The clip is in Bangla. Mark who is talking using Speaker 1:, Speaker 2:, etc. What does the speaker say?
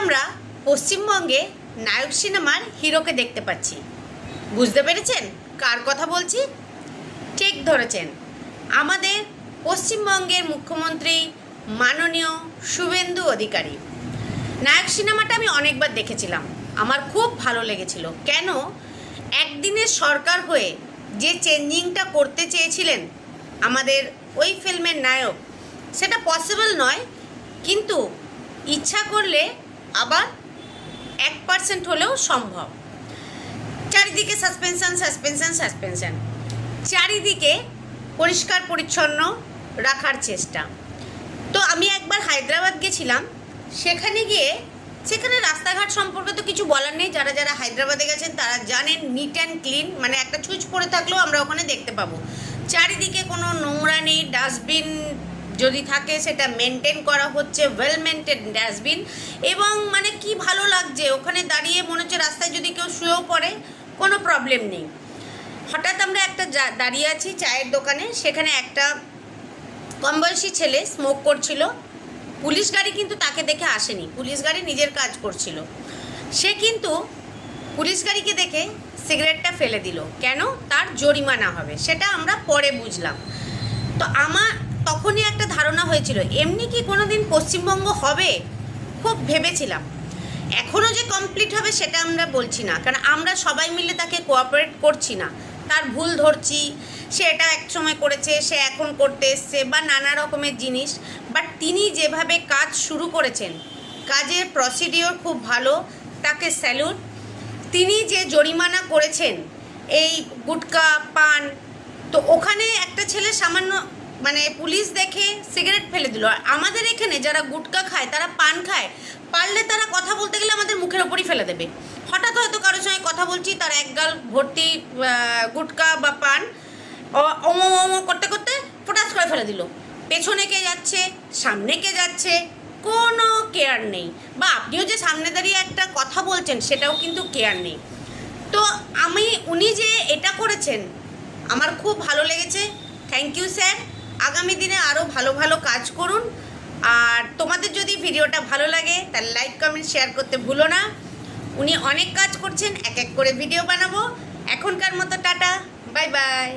Speaker 1: আমরা পশ্চিমবঙ্গে নায়ক সিনেমার হিরোকে দেখতে পাচ্ছি। বুঝতে পেরেছেন কার কথা বলছি? ঠিক ধরেছেন, আমাদের পশ্চিমবঙ্গের মুখ্যমন্ত্রী মাননীয় শুভেন্দু অধিকারী। নায়ক সিনেমাটা আমি অনেকবার দেখেছিলাম, আমার খুব ভালো লেগেছিল। কেন? একদিনের সরকার হয়ে যে চেঞ্জিংটা করতে চেয়েছিলেন আমাদের ওই ফিল্মের নায়ক, সেটা পসিবল নয়, কিন্তু ইচ্ছা করলে আবার 1% হলেও সম্ভব। চারিদিকে সাসপেনশন সাসপেনশন সাসপেনশন, চারিদিকে পরিষ্কার পরিচ্ছন্ন রাখার চেষ্টা। তো আমি একবার হায়দ্রাবাদ গেছিলাম, সেখানে রাস্তাঘাট সম্পর্কে তো কিছু বলার নেই। যারা যারা হায়দ্রাবাদে গেছেন তারা জানেন, নিট অ্যান্ড ক্লিন, মানে একটা ছুঁচ পড়ে থাকলেও আমরা ওখানে দেখতে পাবো। চারিদিকে কোনো নোংরা নেই, ডাস্টবিন যদি থাকে সেটা মেনটেন করা হচ্ছে, ওয়েল মেনটেন ডাস্টবিন। এবং মানে কি ভালো লাগছে ওখানে দাঁড়িয়ে, মনে হচ্ছে রাস্তায় যদি কেউ শুয়েও পড়ে কোনো প্রবলেম নেই। হঠাৎ আমরা একটা দাঁড়িয়ে আছি চায়ের দোকানে, সেখানে একটা কম বয়সী ছেলে স্মোক করছিল। পুলিশ গাড়ি কিন্তু তাকে দেখে আসেনি, পুলিশ গাড়ি নিজের কাজ করছিল। সে কিন্তু পুলিশ গাড়িকে দেখে সিগারেটটা ফেলে দিল। কেন? তার জরিমানা হবে, সেটা আমরা পরে বুঝলাম। তো আমার তখনই একটা ধারণা হয়েছিল, এমনি কি কোনো দিন পশ্চিমবঙ্গ হবে, খুব ভেবেছিলাম। এখনও যে কমপ্লিট হবে সেটা আমরা বলছি না, কারণ আমরা সবাই মিলে তাকে কোঅপারেট করছি না। তার ভুল ধরছি, সে এটা এক সময় করেছে, সে এখন করতে এসছে, বা নানা রকমের জিনিস। বাট তিনি যেভাবে কাজ শুরু করেছেন, কাজের প্রসিডিওর খুব ভালো, তাকে স্যালুট। তিনি যে জরিমানা করেছেন এই গুটকা পান, তো ওখানে একটা ছেলে সামান্য মানে পুলিশ দেখে সিগারেট ফেলে দিল। আর আমাদের এখানে যারা গুটকা খায়, তারা পান খায়, পারলে তারা কথা বলতে গেলে আমাদের মুখের ওপরই ফেলে দেবে। হঠাৎ হয়তো কারোর সঙ্গে কথা বলছি, তার এক গাল ভর্তি গুটকা বা পান ওমো করতে করতে ফোটাস করে ফেলে দিল। পেছনে কে যাচ্ছে, সামনে কে যাচ্ছে, কোনো কেয়ার নেই। বা আপনিও যে সামনে দাঁড়িয়ে একটা কথা বলছেন সেটাও কিন্তু কেয়ার নেই। তো উনি যে এটা করেছেন আমার খুব ভালো লেগেছে। Thank you sir. আগামী দিনে আরও ভালো ভালো কাজ করুন। আর তোমাদের যদি ভিডিওটা ভালো লাগে তাহলে লাইক কমেন্ট শেয়ার করতে ভুলো না। উনি অনেক কাজ করছেন, এক এক করে ভিডিও বানাবো। এখনকার মতো টাটা, বাই বাই।